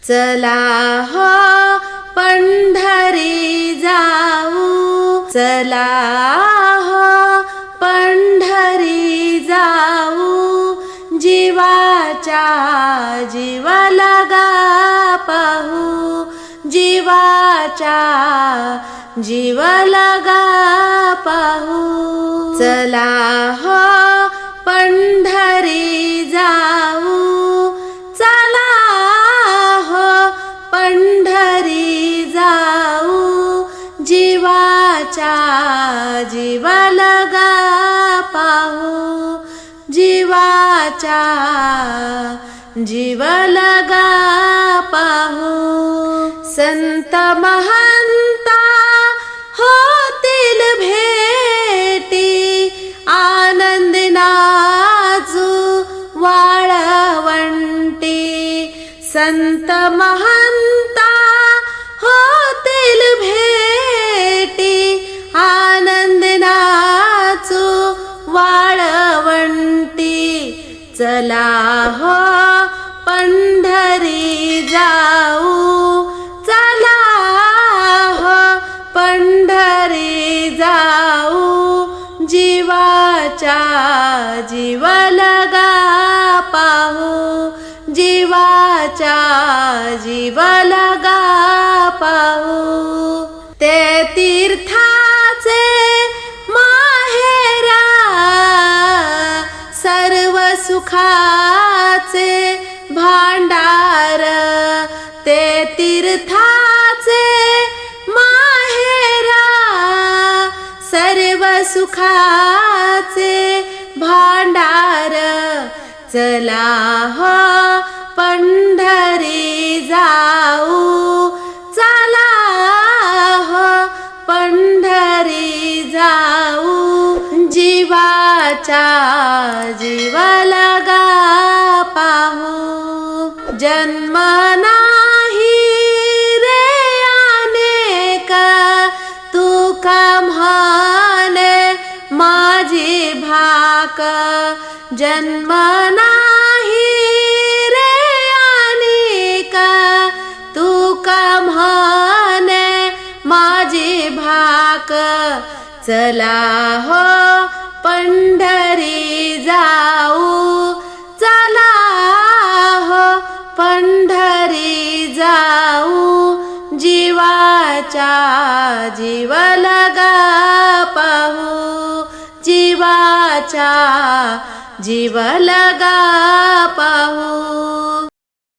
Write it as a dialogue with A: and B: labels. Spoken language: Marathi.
A: चला हो पंढरी जाऊ, चला हो पंढरी जाऊ, जीवाच्या जीव लगा पाहू, जीवाच्या जीव लगा पाहू. चला हो पंढरी जाऊ, चला हो पंढरी जाऊ, जीवाच्या जीव लगा पाहू, जीवाच्या जीव लगा पाहू. संत महंता होतील भेटी, आनंद नाचू वाळवंटी. संत महंता होतील भेटी, आनंद नाचू वाळवंटी. चला हो पंढरी जाऊ, चला हो पंढरी जाऊ, जीवाच्या जीव लगा पाहू, जीवाच्या जीव लगा पाहू. ते तीर्थाचे माहेरा, सर्व सुखाचे भांडार. ते तीर्थाचे माहेरा, सर्व सुखाचे भांडार. चला हो पंढरी जाऊ, चला हो पंढरी जाऊ, जीवाच्या जीव लगा पाहू. जन्म नाही रे अनेक, तुका म्हणे माझी भाक. जन्म नाही रे अनेक, तुका म्हणे माझी भाक. चला हो पंढरी जाऊ, चला हो पंढरी जाऊ, जीवाच्या जीव लगा पाहू, जीवाच्या जीव लगा पाहू.